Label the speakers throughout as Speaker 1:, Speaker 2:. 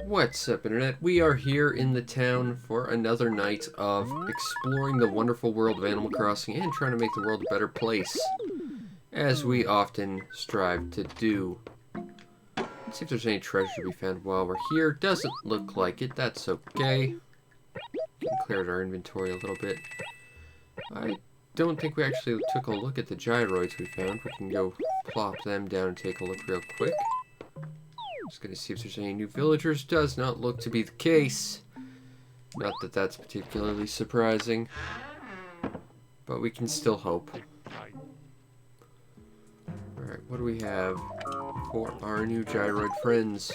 Speaker 1: What's up, Internet? We are here in the town for another night of exploring the wonderful world of Animal Crossing and trying to make the world a better place, as we often strive to do. Let's see if there's any treasure to be found while we're here. Doesn't look like it. That's okay. Cleared our inventory a little bit. I don't think we actually took a look at the gyroids we found. We can go plop them down and take a look real quick. Just gonna see if there's any new villagers. Does not look to be the case. Not that that's particularly surprising, but we can still hope. Alright, what do we have for our new gyroid friends?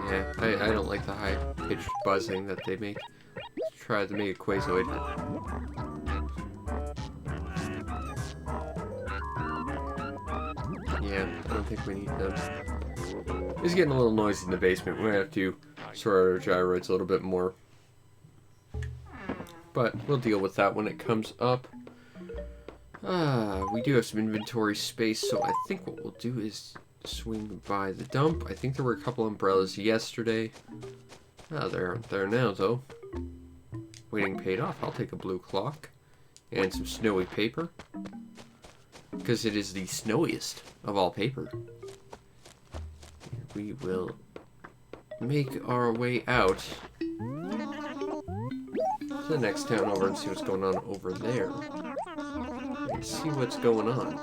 Speaker 1: Yeah, I don't like the high-pitched buzzing that they make. Let's try to make a Quazoid. Yeah, I don't think we need them. It's getting a little noisy in the basement. We're going to have to sort out our gyroids a little bit more. But we'll deal with that when it comes up. We do have some inventory space, so I think what we'll do is swing by the dump. I think there were a couple umbrellas yesterday. They're there now, though. Waiting paid off. I'll take a blue clock. And some snowy paper. Because it is the snowiest of all paper. We will make our way out to the next town over and see what's going on over there. And see what's going on.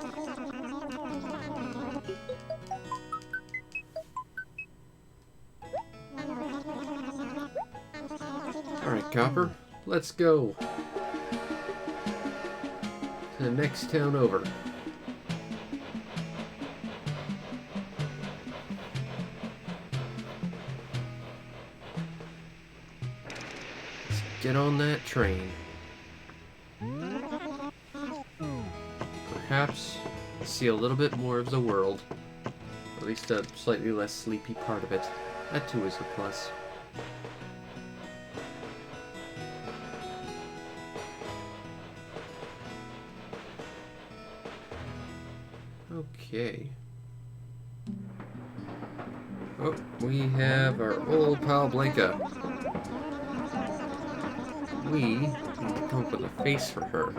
Speaker 1: Alright, Copper, let's go to the next town over. Get on that train. Perhaps see a little bit more of the world. At least a slightly less sleepy part of it. That too is a plus. Okay. Oh, we have our old pal Blanca. We need to come up with a face for her.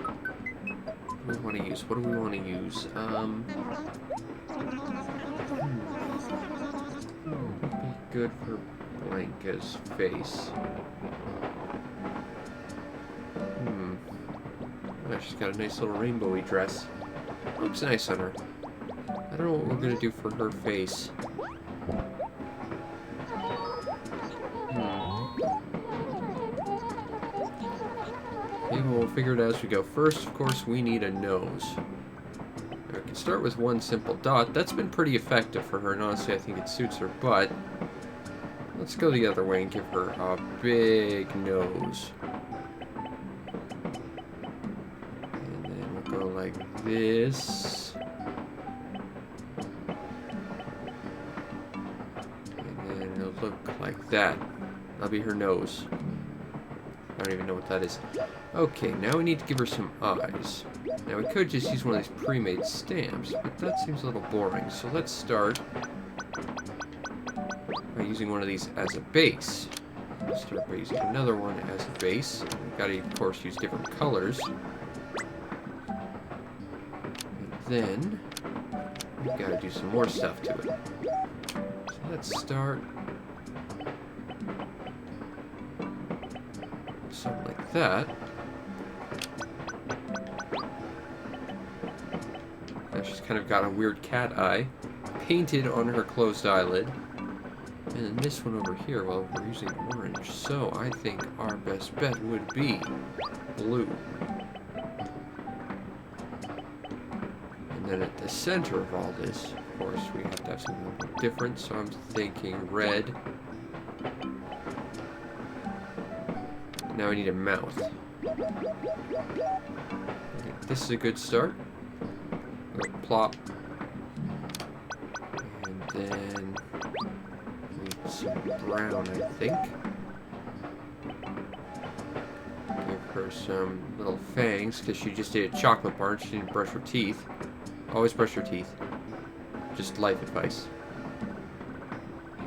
Speaker 1: What do we want to use? What do we want to use? Would be good for Blanca's face. Oh, she's got a nice little rainbowy dress. Looks nice on her. I don't know what we're gonna do for her face. Maybe we'll figure it out as we go. First, of course, we need a nose. We can start with one simple dot. That's been pretty effective for her, and honestly, I think it suits her, but let's go the other way and give her a big nose. And then we'll go like this. And then it'll look like that. That'll be her nose. I don't even know what that is. Okay, now we need to give her some eyes. Now we could just use one of these pre-made stamps, but that seems a little boring. So let's start by using one of these as a base. Let's start by using another one as a base. We've got to, of course, use different colors. And then we've got to do some more stuff to it. So let's start something like that. Now she's kind of got a weird cat eye painted on her closed eyelid. And then this one over here, well, we're using orange, so I think our best bet would be blue. And then at the center of all this, of course, we have to have something a little different, so I'm thinking red. Now we need a mouth. Okay, this is a good start. Plop. And then we need some brown, I think. Give her some little fangs because she just ate a chocolate bar and she didn't brush her teeth. Always brush your teeth. Just life advice.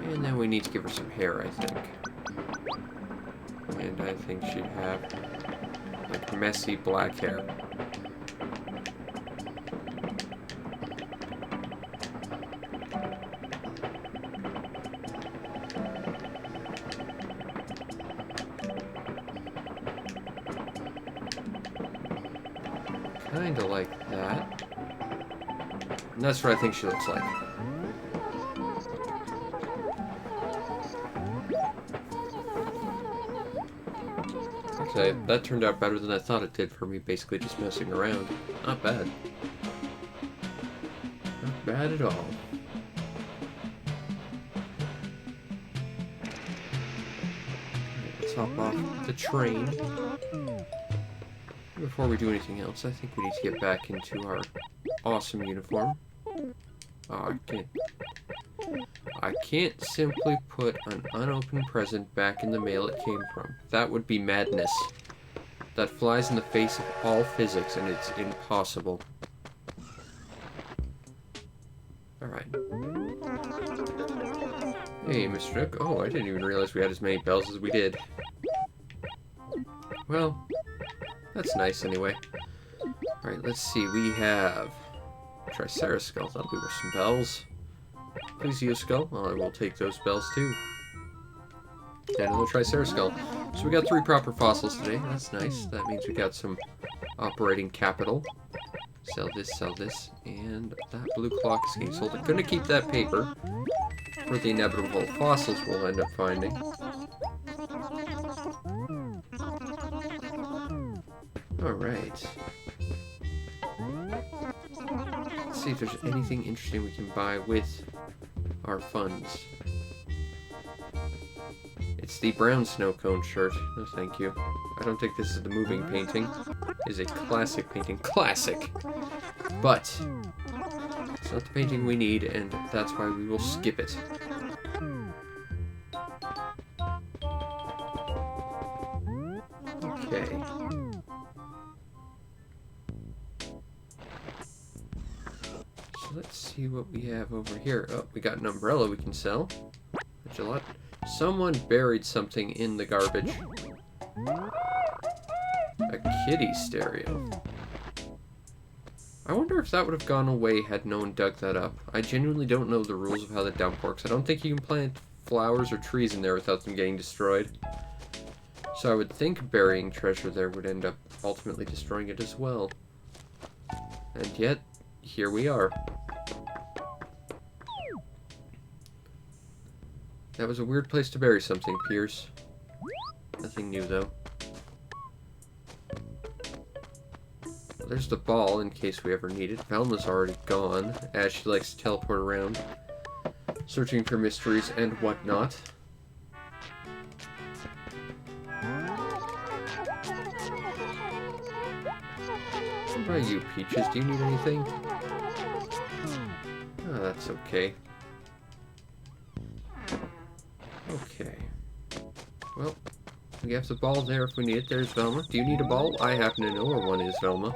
Speaker 1: And then we need to give her some hair, I think. And I think she'd have, like, messy black hair. Kinda like that. And that's what I think she looks like. Okay, that turned out better than I thought it did for me, basically just messing around. Not bad. Not bad at all. Let's hop off the train. Before we do anything else, I think we need to get back into our awesome uniform. Oh, I can't simply put an unopened present back in the mail it came from. That would be madness. That flies in the face of all physics, and it's impossible. Alright. Hey, Mr. Duck. Oh, I didn't even realize we had as many bells as we did. Well, that's nice anyway. Alright, let's see. We have Triceratops skull. That'll be worth some bells. Please use skull. Well, I will take those bells too. And another Triceratops skull. So we got 3 proper fossils today. That's nice. That means we got some operating capital. Sell this, and that blue clock is getting sold. I'm gonna keep that paper for the inevitable fossils we'll end up finding. Alright. Let's see if there's anything interesting we can buy with our funds. It's the brown snow cone shirt. No, thank you. I don't think this is the moving painting. It is a classic painting. Classic! But it's not the painting we need, and that's why we will skip it. Okay. So let's see what we have over here. Oh, we got an umbrella we can sell. Which a lot. Someone buried something in the garbage. A kitty stereo. I wonder if that would have gone away had no one dug that up. I genuinely don't know the rules of how the dump works. I don't think you can plant flowers or trees in there without them getting destroyed. So I would think burying treasure there would end up ultimately destroying it as well. And yet, here we are. That was a weird place to bury something, Pierce. Nothing new, though. Well, there's the ball, in case we ever need it. Velma's already gone, as she likes to teleport around, searching for mysteries and whatnot. What about you, Peaches? Do you need anything? Oh, that's okay. Okay. Well, we have the ball there if we need it. There's Velma. Do you need a ball? I happen to know where one is, Velma.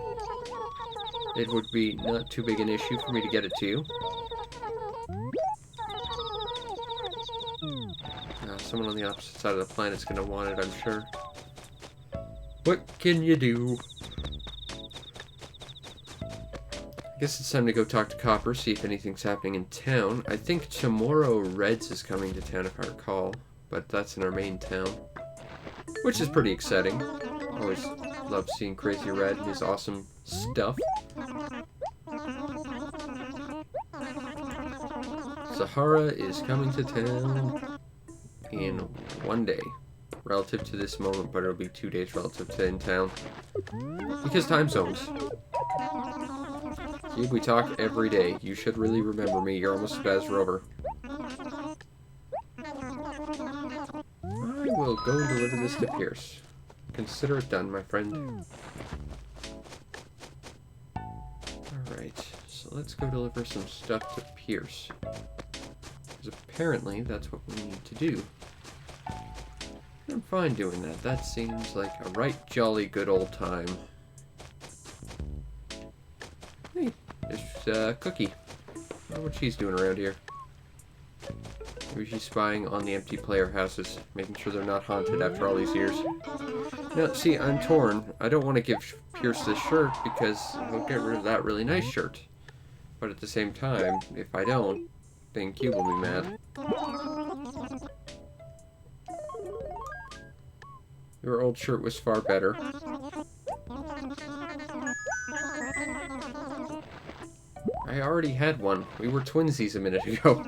Speaker 1: It would be not too big an issue for me to get it to you. Someone on the opposite side of the planet's gonna want it, I'm sure. What can you do? I guess it's time to go talk to Copper, see if anything's happening in town. I think tomorrow Reds is coming to town, if I recall. But that's in our main town. Which is pretty exciting. Always love seeing Crazy Red and his awesome stuff. Sahara is coming to town in 1 day. Relative to this moment, but it'll be 2 days relative to in town. Because time zones. See, we talk every day. You should really remember me. You're almost as bad as Rover. I will go and deliver this to Pierce. Consider it done, my friend. Alright, so let's go deliver some stuff to Pierce. Because apparently that's what we need to do. I'm fine doing that. That seems like a right jolly good old time. Hey, there's Cookie. I wonder what she's doing around here. Maybe she's spying on the empty player houses, making sure they're not haunted after all these years. Now, see, I'm torn. I don't want to give Pierce this shirt because he'll get rid of that really nice shirt. But at the same time, if I don't, then Cube will be mad. Your old shirt was far better. I already had one. We were twinsies a minute ago.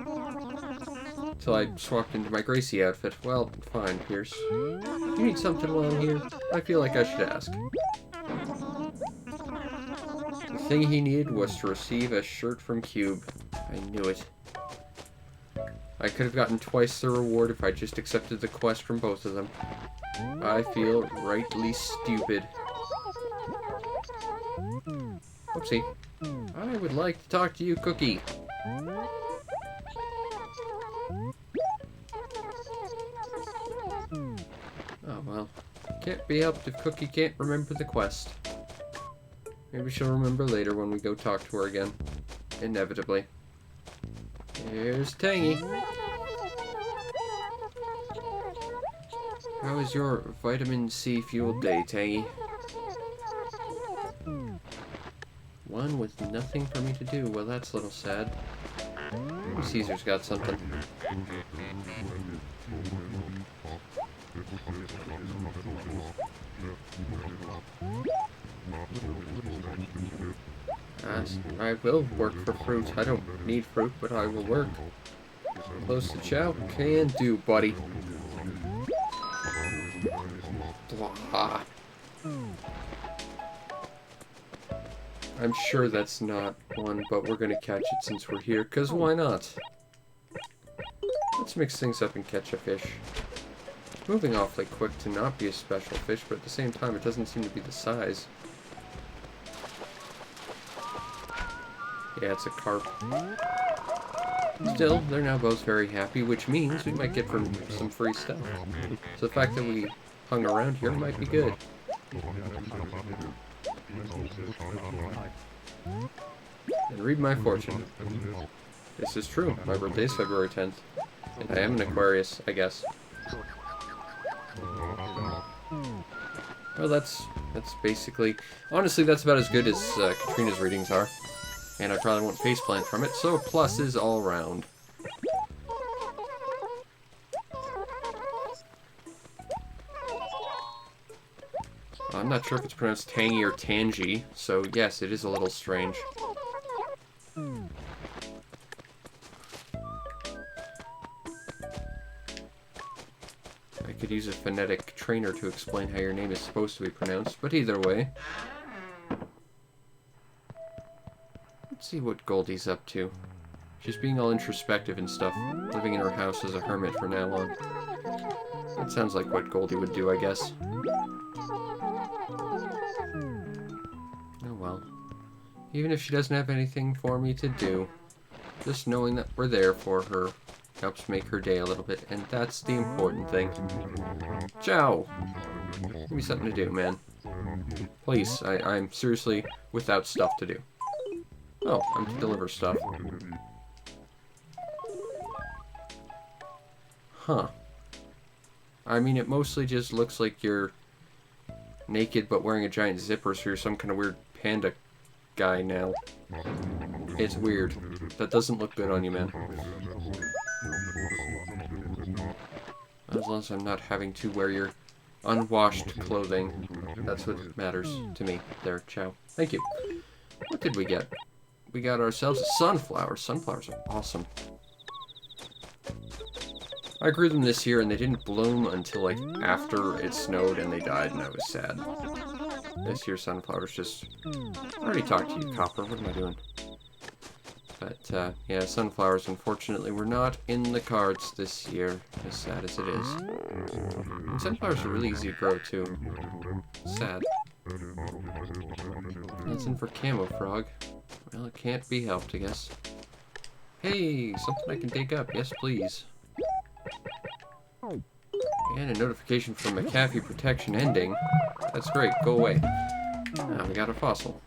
Speaker 1: Till I swapped into my Gracie outfit. Well, fine, Pierce. You need something while I'm here? I feel like I should ask. The thing he needed was to receive a shirt from Cube. I knew it. I could have gotten twice the reward if I just accepted the quest from both of them. I feel rightly stupid. Oopsie. I would like to talk to you, Cookie. Oh, well. Can't be helped if Cookie can't remember the quest. Maybe she'll remember later when we go talk to her again. Inevitably. Here's Tangy. How was your vitamin C fueled day, Tangy? One with nothing for me to do. Well, that's a little sad. Maybe Caesar's got something. I will work for fruit. I don't need fruit, but I will work. Close to chow? Can do, buddy. Blah. I'm sure that's not one, but we're gonna catch it since we're here, because why not? Let's mix things up and catch a fish. It's moving awfully quick to not be a special fish, but at the same time it doesn't seem to be the size. Yeah, it's a carp. Still, they're now both very happy, which means we might get some free stuff. So the fact that we hung around here might be good. And read my fortune. This is true. My birthday is February 10th. And I am an Aquarius, I guess. Well, that's basically... Honestly, that's about as good as Katrina's readings are. And I probably won't faceplant from it, so pluses all round. I'm not sure if it's pronounced Tangy or Tangy, so yes, it is a little strange. I could use a phonetic trainer to explain how your name is supposed to be pronounced, but either way. Let's see what Goldie's up to. She's being all introspective and stuff, living in her house as a hermit from now on. That sounds like what Goldie would do, I guess. Oh well. Even if she doesn't have anything for me to do, just knowing that we're there for her helps make her day a little bit, and that's the important thing. Ciao! Give me something to do, man. Please, I'm seriously without stuff to do. Oh, I'm to deliver stuff. Huh. I mean, it mostly just looks like you're naked but wearing a giant zipper, so you're some kind of weird panda guy now. It's weird. That doesn't look good on you, man. As long as I'm not having to wear your unwashed clothing. That's what matters to me. There, ciao. Thank you. What did we get? We got ourselves a sunflower. Sunflowers are awesome. I grew them this year and they didn't bloom until like after it snowed and they died and I was sad. This year's sunflowers just... I already talked to you, Copper. What am I doing? But, yeah, sunflowers unfortunately were not in the cards this year, as sad as it is. And sunflowers are really easy to grow too. Sad. That's in for Camo Frog. Well, it can't be helped, I guess. Hey, something I can dig up. Yes, please. And a notification from McAfee protection ending. That's great. Go away. Ah, we got a fossil.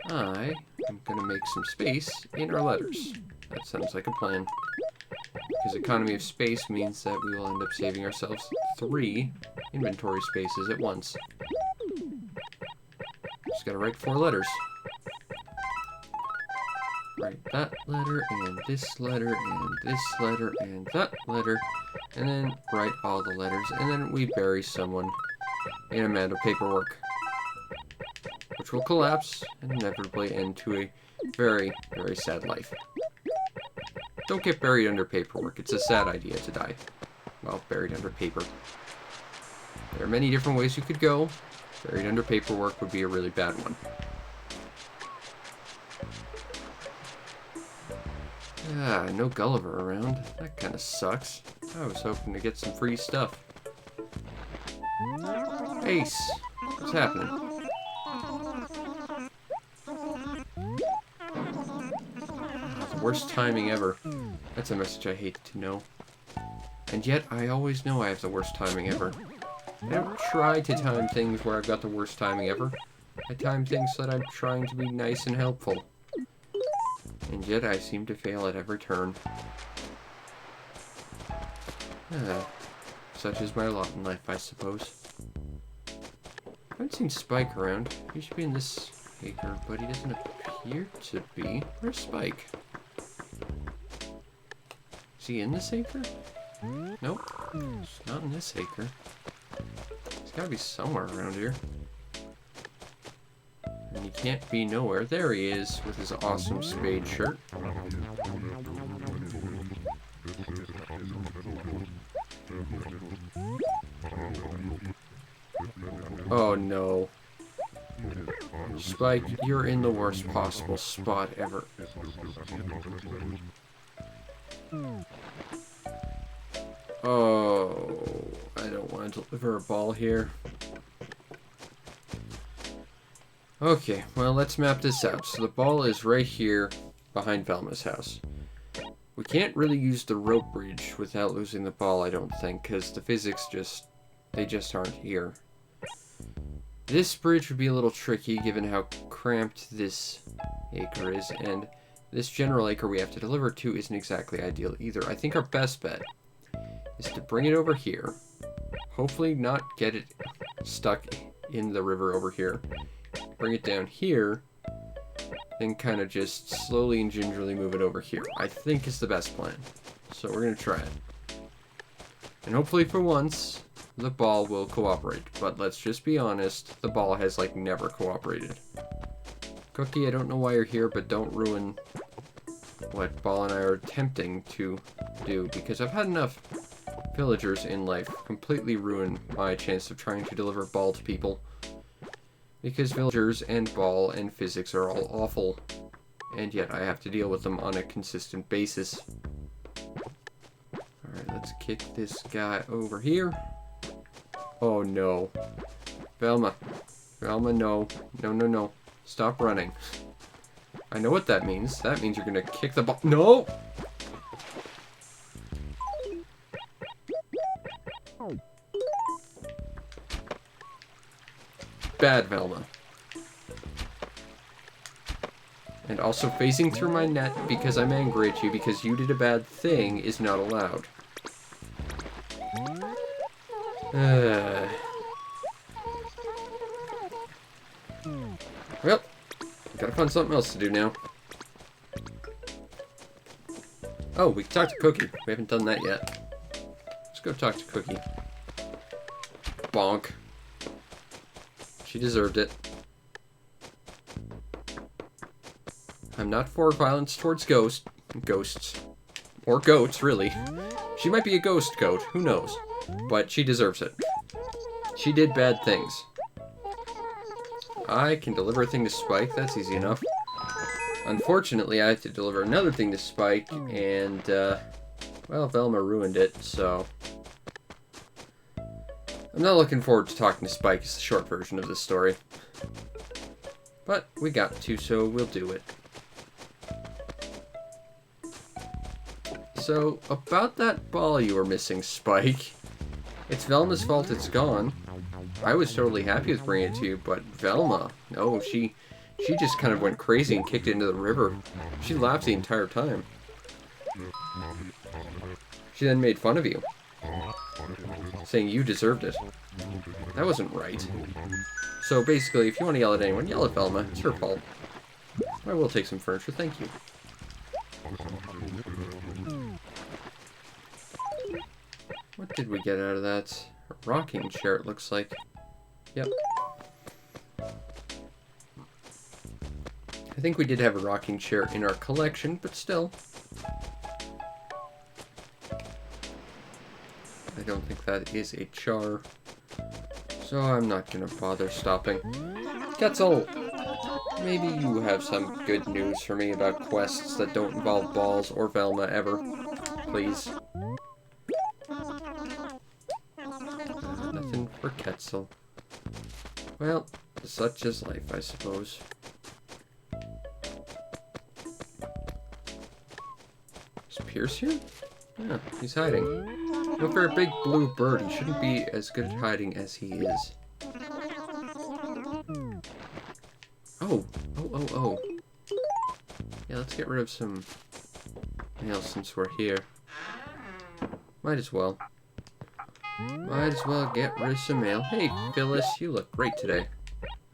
Speaker 1: I am going to make some space in our letters. That sounds like a plan. Because economy of space means that we will end up saving ourselves 3 inventory spaces at once. Just gotta write 4 letters. Write that letter, and this letter, and this letter, and that letter. And then write all the letters, and then we bury someone in a mound of paperwork. Which will collapse and inevitably end to a very, very sad life. Don't get buried under paperwork. It's a sad idea to die. Well, buried under paper. There are many different ways you could go. Buried under paperwork would be a really bad one. Ah, no Gulliver around. That kind of sucks. I was hoping to get some free stuff. Ace, what's happening? Worst timing ever. That's a message I hate to know. And yet, I always know I have the worst timing ever. I don't try to time things where I've got the worst timing ever. I time things so that I'm trying to be nice and helpful. And yet, I seem to fail at every turn. Such is my lot in life, I suppose. I haven't seen Spike around. He should be in this acre, but he doesn't appear to be. Where's Spike? Is he in this acre? Nope. He's not in this acre. He's gotta be somewhere around here. And he can't be nowhere. There he is, with his awesome spade shirt. Oh no. Spike, you're in the worst possible spot ever. Oh, I don't want to deliver a ball here. Okay, well, let's map this out. So the ball is right here behind Velma's house. We can't really use the rope bridge without losing the ball, I don't think, because the physics they just aren't here. This bridge would be a little tricky given how cramped this acre is, and this general acre we have to deliver to isn't exactly ideal either. I think our best bet is to bring it over here. Hopefully not get it stuck in the river over here. Bring it down here, then kind of just slowly and gingerly move it over here. I think is the best plan. So we're going to try it. And hopefully for once, the ball will cooperate. But let's just be honest, the ball has like never cooperated. Cookie, I don't know why you're here, but don't ruin what Ball and I are attempting to do, because I've had enough villagers in life completely ruin my chance of trying to deliver Ball to people. Because villagers and Ball and physics are all awful, and yet I have to deal with them on a consistent basis. Alright, let's kick this guy over here. Oh no. Velma. Velma, no. No, no, no. Stop running. I know what that means. That means you're gonna kick the ball. No! Bad, Velma. And also phasing through my net because I'm angry at you because you did a bad thing is not allowed. Well, gotta find something else to do now. Oh, we can talk to Cookie. We haven't done that yet. Let's go talk to Cookie. Bonk. She deserved it. I'm not for violence towards ghosts. Or goats, really. She might be a ghost goat, who knows. But she deserves it. She did bad things. I can deliver a thing to Spike, that's easy enough. Unfortunately, I have to deliver another thing to Spike, and, well, Velma ruined it, so... I'm not looking forward to talking to Spike, it's the short version of this story. But we got to, so we'll do it. So, about that ball you were missing, Spike. It's Velma's fault it's gone. I was totally happy with bringing it to you, but Velma, no, she just kind of went crazy and kicked it into the river. She laughed the entire time. She then made fun of you, saying you deserved it. That wasn't right. So basically, if you want to yell at anyone, yell at Velma. It's her fault. I will take some furniture, thank you. What did we get out of that? A rocking chair, it looks like. Yep. I think we did have a rocking chair in our collection, but still. I don't think that is a char. So I'm not gonna bother stopping. Quetzal! Maybe you have some good news for me about quests that don't involve balls or Velma ever. Please. Nothing for Quetzal. Well, such is life, I suppose. Is Pierce here? Yeah, he's hiding. But for a big blue bird, he shouldn't be as good at hiding as he is. Oh. Yeah, let's get rid of some mail since we're here. Might as well. Might as well get rid of some mail. Hey, Phyllis, you look great today.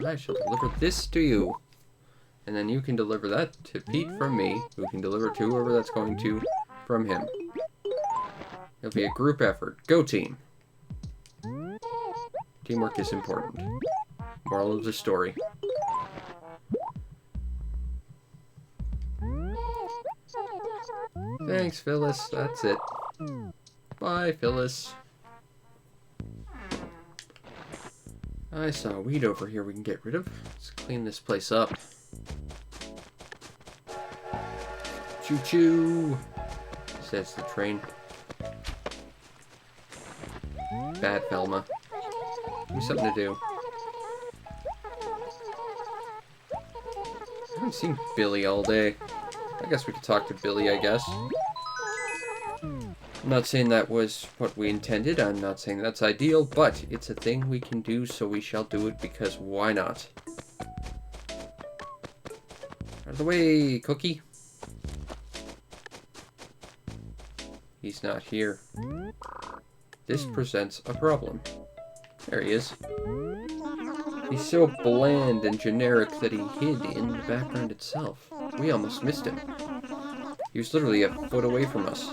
Speaker 1: I shall deliver this to you. And then you can deliver that to Pete from me, who can deliver to whoever that's going to from him. It'll be a group effort. Go team! Teamwork is important. Moral of the story. Thanks, Phyllis. That's it. Bye, Phyllis. I saw a weed over here we can get rid of. Let's clean this place up. Choo-choo! Says the train. Bad Velma. Give me something to do. I haven't seen Billy all day. I guess we could talk to Billy, I guess. I'm not saying that was what we intended. I'm not saying that's ideal, but it's a thing we can do, so we shall do it because why not? Out of the way, Cookie. He's not here. This presents a problem. There he is. He's so bland and generic that he hid in the background itself. We almost missed him. He was literally a foot away from us.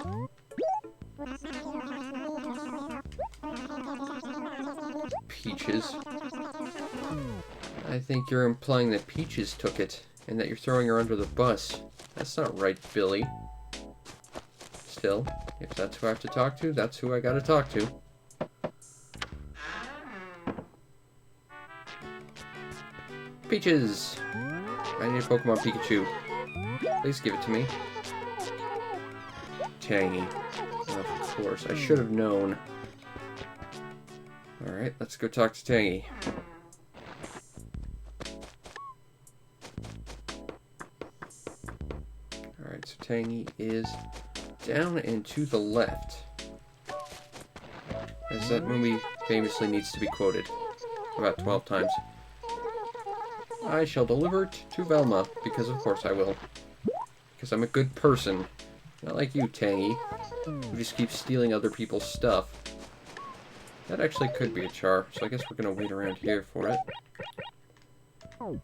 Speaker 1: Peaches. I think you're implying that Peaches took it, and that you're throwing her under the bus. That's not right, Billy. Still, if that's who I have to talk to, that's who I gotta talk to. Peaches! I need a Pokemon Pikachu. Please give it to me. Tangy. Of course, I should have known. Alright, let's go talk to Tangy. Alright, so Tangy is down and to the left. As that movie famously needs to be quoted about 12 times. I shall deliver it to Velma, because of course I will. Because I'm a good person. Not like you, Tangy, who just keeps stealing other people's stuff. That actually could be a char, so I guess we're gonna wait around here for it. So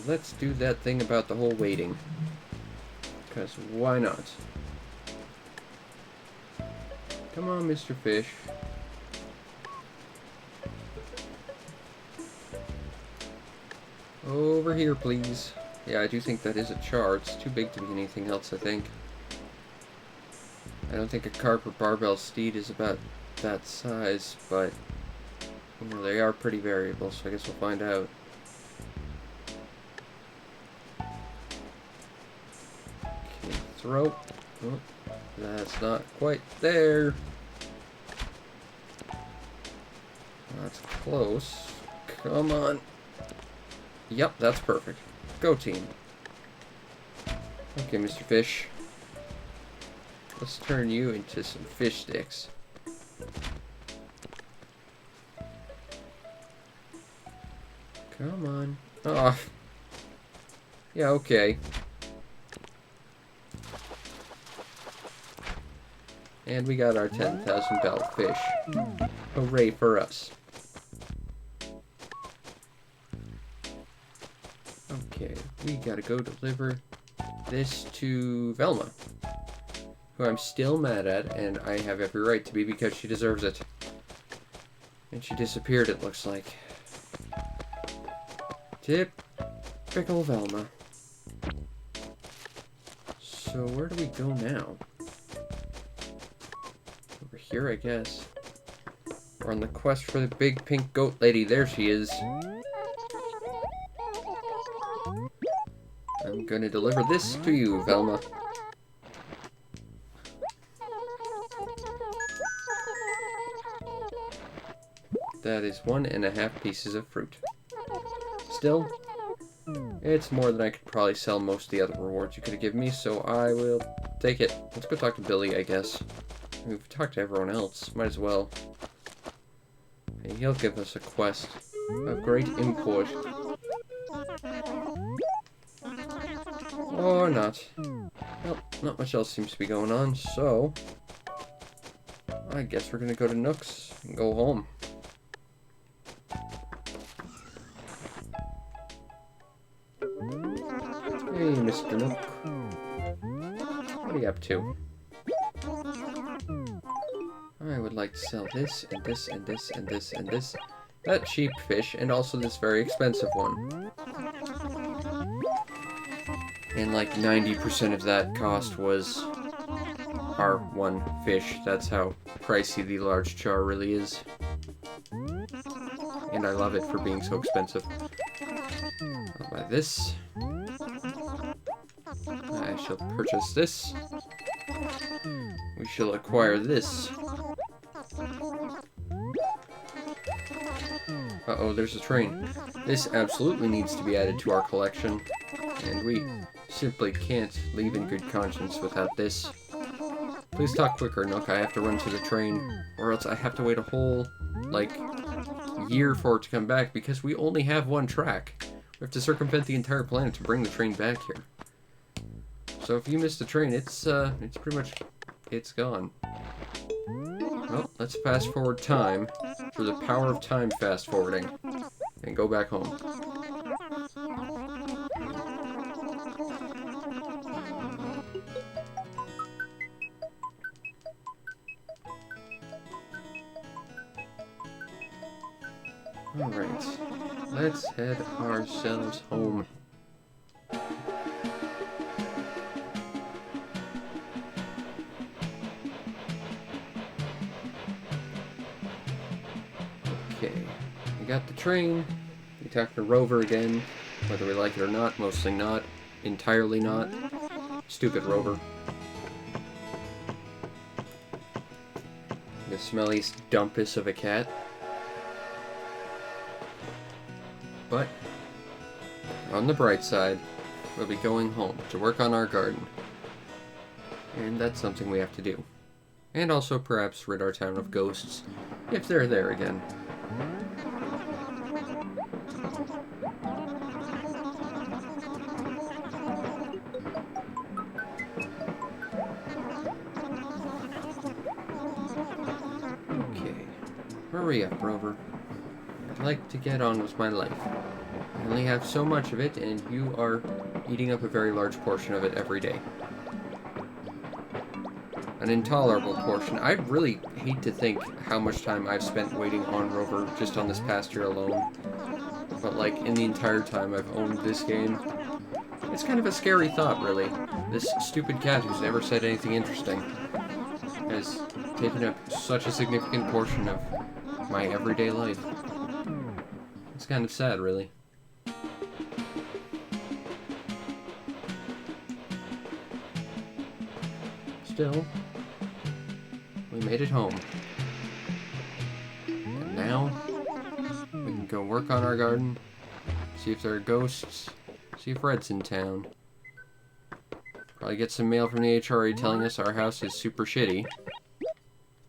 Speaker 1: let's do that thing about the whole waiting. Because why not? Come on, Mr. Fish. Over here, please. Yeah, I do think that is a char. It's too big to be anything else, I think. I don't think a carp or barbell steed is about that size, but you know, they are pretty variable, so I guess we'll find out. Okay, throw. Oh, that's not quite there. That's close. Come on. Yep, that's perfect. Go team. Okay, Mr. Fish. Let's turn you into some fish sticks. Come on. Oh. Yeah, okay. And we got our $10,000 fish. Hooray for us. Okay, we gotta go deliver this to Velma, who I'm still mad at, and I have every right to be because she deserves it. And she disappeared, it looks like. Typical Velma. So where do we go now? Over here, I guess. We're on the quest for the big pink goat lady. There she is. I'm gonna deliver this to you, Velma. That is 1.5 pieces of fruit. Still, it's more than I could probably sell most of the other rewards you could have given me, so I will take it. Let's go talk to Billy, I guess. We've talked to everyone else. Might as well. Hey, he'll give us a quest of great import. Or not. Well, not much else seems to be going on, so I guess we're gonna go to Nook's and go home. Hey, Mr. Nook. What are you up to? I would like to sell this, and this, and this, and this, and this. That cheap fish, and also this very expensive one. And like 90% of that cost was our one fish. That's how pricey the large char really is. And I love it for being so expensive. I'll buy this. I shall purchase this. We shall acquire this. Uh-oh, there's a train. This absolutely needs to be added to our collection. And we simply can't leave in good conscience without this. Please talk quicker, Nook. I have to run to the train. Or else I have to wait a whole, like, year for it to come back because we only have one track. We have to circumvent the entire planet to bring the train back here. So if you miss the train, it's pretty much, it's gone. Well, let's fast forward time through the power of time fast forwarding and go back home. Alright, let's head ourselves home. Okay, we got the train. We talked to Rover again, whether we like it or not, mostly not, entirely not. Stupid Rover. The smelliest dumpus of a cat. But, on the bright side, we'll be going home to work on our garden. And that's something we have to do. And also perhaps rid our town of ghosts, if they're there again. Okay, hurry up, Rover. I'd like to get on with my life. I only have so much of it, and you are eating up a very large portion of it every day. An intolerable portion. I really hate to think how much time I've spent waiting on Rover just on this past year alone. But like, in the entire time I've owned this game, it's kind of a scary thought, really. This stupid cat who's never said anything interesting has taken up such a significant portion of my everyday life. It's kind of sad, really. Still, we made it home. And now, we can go work on our garden, see if there are ghosts, see if Red's in town. I get some mail from the HRA telling us our house is super shitty.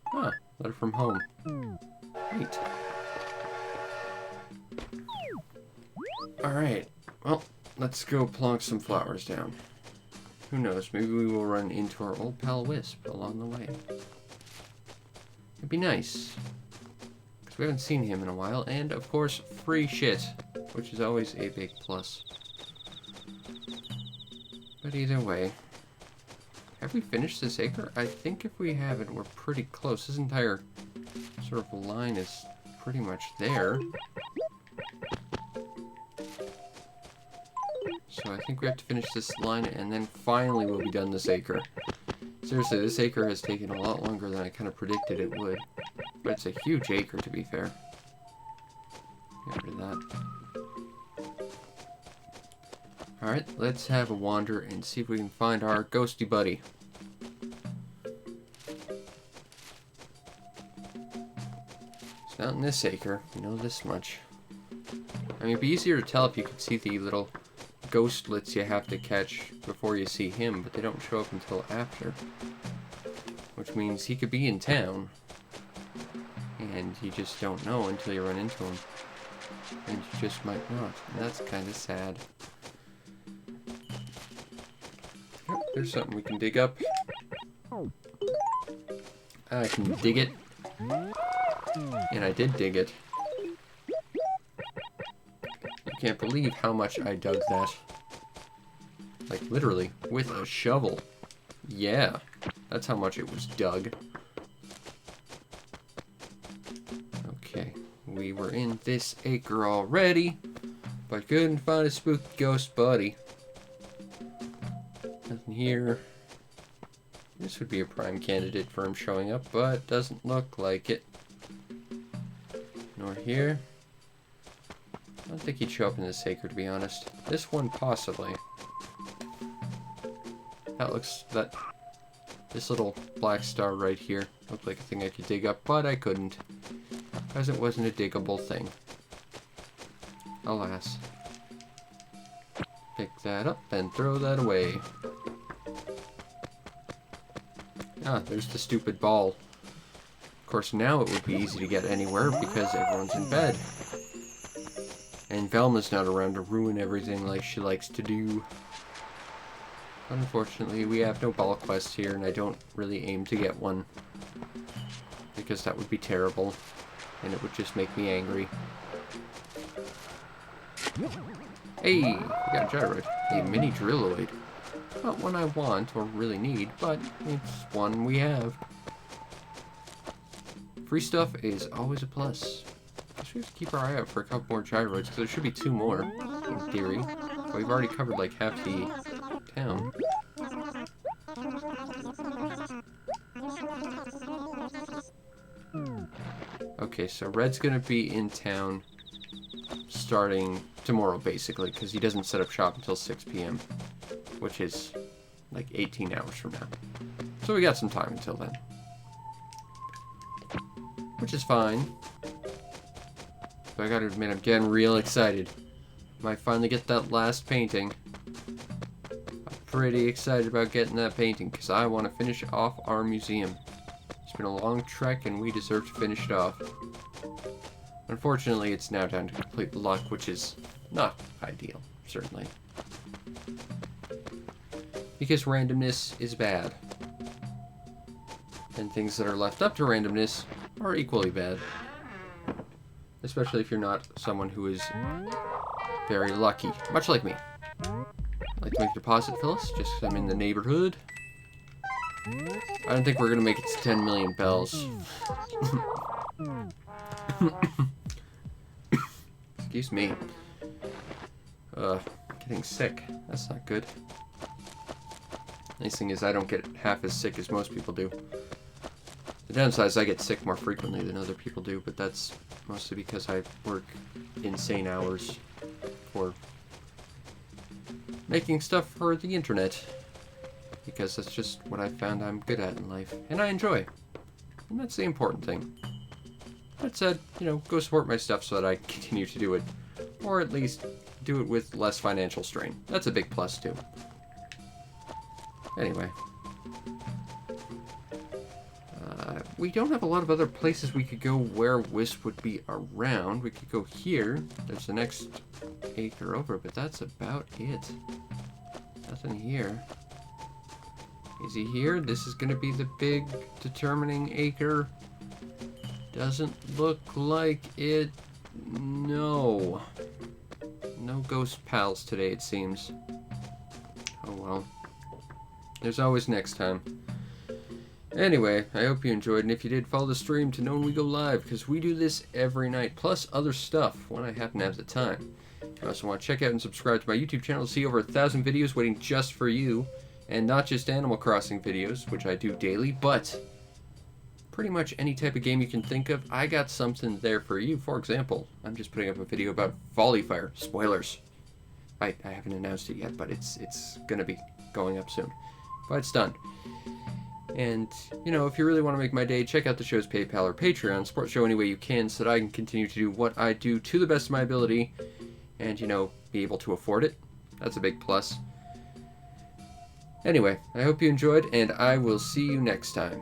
Speaker 1: Huh, letter from home. Neat. Alright, well, let's go plonk some flowers down. Who knows, maybe we will run into our old pal Wisp along the way. It'd be nice. Because we haven't seen him in a while, and of course, free shit, which is always a big plus. But either way, have we finished this acre? I think if we haven't, we're pretty close. This entire sort of line is pretty much there. So I think we have to finish this line, and then finally we'll be done this acre. Seriously, this acre has taken a lot longer than I kind of predicted it would. But it's a huge acre, to be fair. Get rid of that. Alright, let's have a wander and see if we can find our ghosty buddy. It's not in this acre, we know this much. I mean, it'd be easier to tell if you could see the little ghostlets you have to catch before you see him, but they don't show up until after. Which means he could be in town, and you just don't know until you run into him. And you just might not, and that's kind of sad. Yep, there's something we can dig up. I can dig it. And I did dig it. You can't believe how much I dug that. Like, literally, with a shovel. Yeah, that's how much it was dug. Okay, we were in this acre already, but couldn't find a spooky ghost buddy. Nothing here. This would be a prime candidate for him showing up, but doesn't look like it. Nor here. I don't think he'd show up in this acre, to be honest. This one, possibly. This little black star right here looked like a thing I could dig up, but I couldn't, because it wasn't a diggable thing. Alas. Pick that up and throw that away. Ah, there's the stupid ball. Of course, now it would be easy to get anywhere because everyone's in bed. And Velma's not around to ruin everything like she likes to do. Unfortunately, we have no ball quest here, and I don't really aim to get one. Because that would be terrible, and it would just make me angry. Hey, we got a gyroid. A mini drilloid. Not one I want or really need, but it's one we have. Free stuff is always a plus. Guess we have to keep our eye out for a couple more gyroids, because there should be 2 more, in theory. But we've already covered like half the town. Okay, so Red's gonna be in town starting tomorrow, basically, because he doesn't set up shop until 6 p.m., which is like 18 hours from now. So we got some time until then. Which is fine. But I gotta admit, I'm getting real excited. Might finally get that last painting. I'm pretty excited about getting that painting, because I want to finish off our museum. It's been a long trek, and we deserve to finish it off. Unfortunately, it's now down to complete luck, which is not ideal, certainly. Because randomness is bad. And things that are left up to randomness are equally bad. Especially if you're not someone who is very lucky. Much like me. I'd like to make a deposit, Phyllis, just because I'm in the neighborhood. I don't think we're going to make it to 10 million bells. Excuse me. Getting sick. That's not good. Nice thing is I don't get half as sick as most people do. The downside is I get sick more frequently than other people do, but that's mostly because I work insane hours for making stuff for the internet. Because that's just what I found I'm good at in life. And I enjoy. And that's the important thing. That said, you know, go support my stuff so that I continue to do it. Or at least do it with less financial strain. That's a big plus, too. Anyway. We don't have a lot of other places we could go where Wisp would be around. We could go here. There's the next acre over, but that's about it. Nothing here. Is he here? This is going to be the big determining acre. Doesn't look like it. No. No ghost pals today, it seems. Oh well. There's always next time. Anyway, I hope you enjoyed, and if you did, follow the stream to know when we go live, because we do this every night, plus other stuff when I happen to have the time. I also want to check out and subscribe to my YouTube channel to see over 1,000 videos waiting just for you, and not just Animal Crossing videos, which I do daily, but pretty much any type of game you can think of, I got something there for you. For example, I'm just putting up a video about Volley Fire. Spoilers. I haven't announced it yet, but it's going to be going up soon. But it's done. And, you know, if you really want to make my day, check out the show's PayPal or Patreon. Support the show any way you can so that I can continue to do what I do to the best of my ability and, you know, be able to afford it. That's a big plus. Anyway, I hope you enjoyed, and I will see you next time.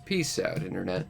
Speaker 1: Peace out, Internet.